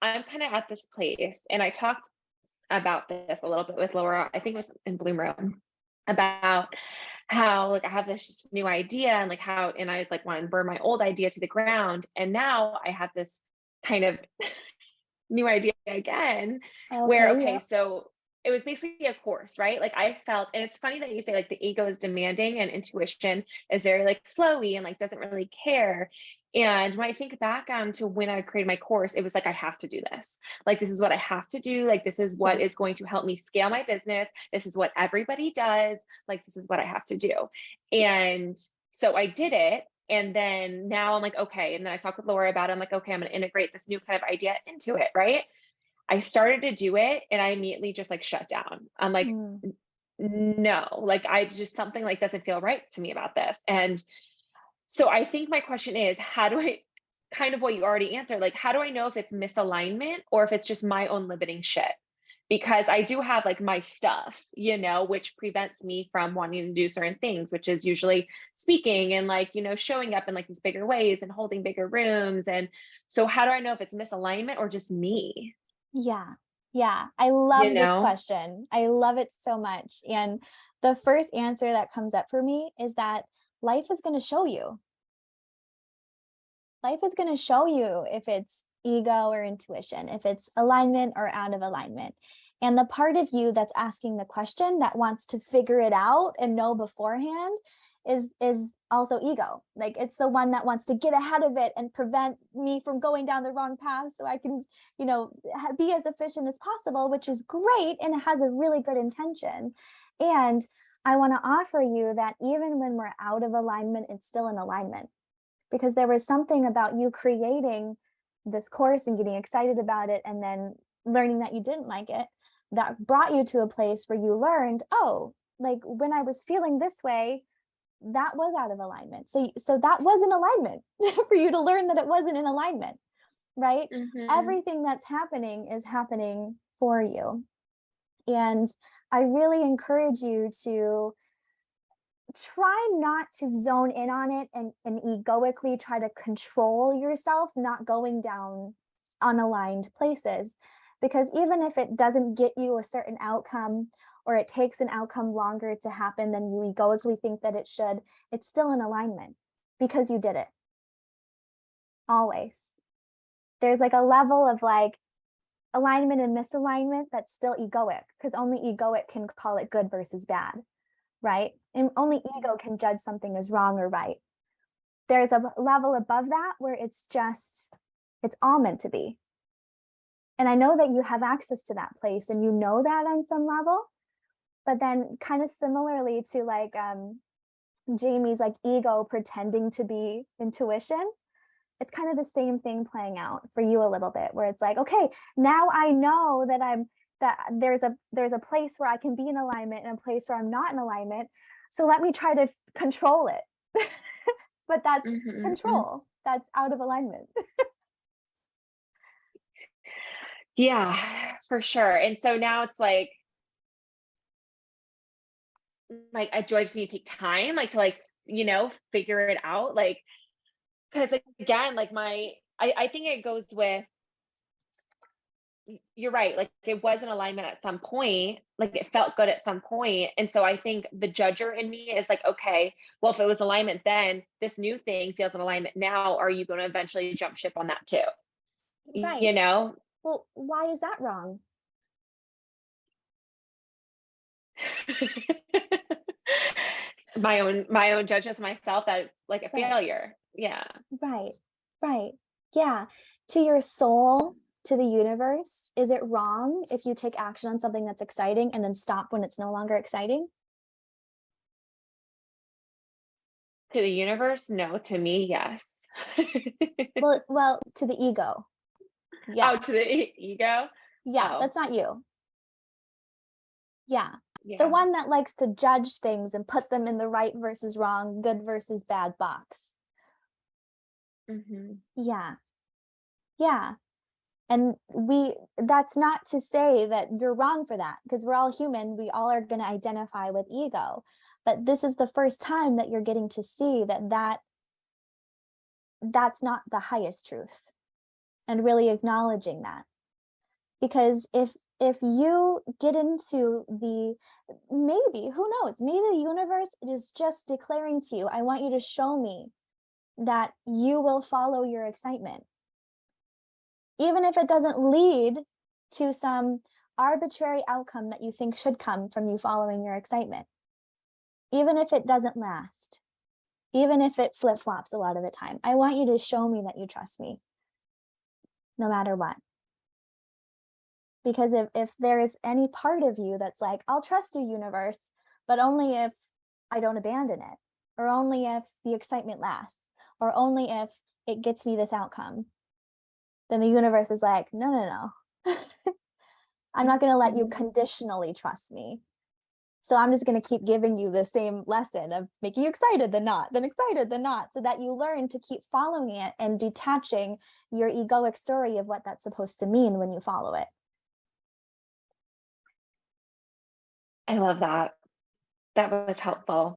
I'm kind of at this place, and I talked about this a little bit with Laura, I think it was in Bloom Room, about how like I have this just new idea and like how and I like want to burn my old idea to the ground. And now I have this kind of new idea again where Okay, okay, yeah. so it was basically a course, right? Like I felt, and it's funny that you say like the ego is demanding and intuition is very like flowy and like doesn't really care. And when I think back on to when I created my course, it was like I have to do this. Like this is what I have to do. Like this is what Yeah. is going to help me scale my business. This is what everybody does. Like this is what I have to do. And so I did it. And then now I'm like, okay. And then I talked with Laura about it. I'm like, okay, I'm going to integrate this new kind of idea into it. Right. I started to do it and I immediately just like shut down. I'm like, Mm. no, like I just something like doesn't feel right to me about this. And so I think my question is, how do I kind of what you already answered, like, how do I know if it's misalignment or if it's just my own limiting shit? Because I do have like my stuff, which prevents me from wanting to do certain things, which is usually speaking and like, showing up in like these bigger ways and holding bigger rooms. And so, how do I know if it's misalignment or just me? Yeah. Yeah. I You love this know? question. I love it so much. And the first answer that comes up for me is that life is going to show you. Life is going to show you if it's ego or intuition, if it's alignment or out of alignment. And the part of you that's asking the question that wants to figure it out and know beforehand is also ego. Like it's the one that wants to get ahead of it and prevent me from going down the wrong path so I can, be as efficient as possible, which is great and it has a really good intention. And I want to offer you that even when we're out of alignment, it's still in alignment because there was something about you creating this course and getting excited about it and then learning that you didn't like it that brought you to a place where you learned, oh, like when I was feeling this way, that was out of alignment. So that was in alignment for you to learn that it wasn't in alignment, right? Hmm. Everything that's happening is happening for you. And I really encourage you to try not to zone in on it and egoically try to control yourself, not going down unaligned places. Because even if it doesn't get you a certain outcome or it takes an outcome longer to happen than you egoically think that it should, it's still in alignment because you did it always. There's like a level of like alignment and misalignment that's still egoic because only egoic can call it good versus bad, right? And only ego can judge something as wrong or right. There's a level above that where it's all meant to be. And I know that you have access to that place and you know that on some level, but then kind of similarly to like Jamie's like ego pretending to be intuition, it's kind of the same thing playing out for you a little bit where it's like, okay, now I know that there's a place where I can be in alignment and a place where I'm not in alignment. So let me try to control it. But that's Hmm. control. That's out of alignment. Yeah, for sure. And so now it's like I do I just need to take time, like to like, figure it out. Like, because again, like I think it goes with you're right. Like it was in alignment at some point, like it felt good at some point. And so I think the judger in me is like, okay, well, if it was alignment then, this new thing feels in alignment now. Are you going to eventually jump ship on that too? Right. You know? Well, why is that wrong? My own judgments of myself that it's like a Right. failure. Yeah. Right. Right. Yeah. To your soul, to the universe, is it wrong if you take action on something that's exciting and then stop when it's no longer exciting? To the universe? No. To me, yes. Well, to the ego. Oh, Yeah. to the ego? Yeah, Oh, that's not you. Yeah. The yeah. one that likes to judge things and put them in the right versus wrong, good versus bad box. Hmm. Yeah. Yeah. And that's not to say that you're wrong for that, because we're all human. We all are going to identify with ego. But this is the first time that you're getting to see that that's not the highest truth. and really acknowledging that. Because if you get into the, maybe, who knows, maybe the universe is just declaring to you, I want you to show me that you will follow your excitement. Even if it doesn't lead to some arbitrary outcome that you think should come from you following your excitement. Even if it doesn't last, even if it flip-flops a lot of the time, I want you to show me that you trust me, no matter what. Because if there is any part of you that's like, I'll trust you, universe, but only if I don't abandon it, or only if the excitement lasts, or only if it gets me this outcome, then the universe is like, no, no, no. I'm not going to let you conditionally trust me. So I'm just going to keep giving you the same lesson of making you excited, then not, then excited, then not, so that you learn to keep following it and detaching your egoic story of what that's supposed to mean when you follow it. I love that. That was helpful.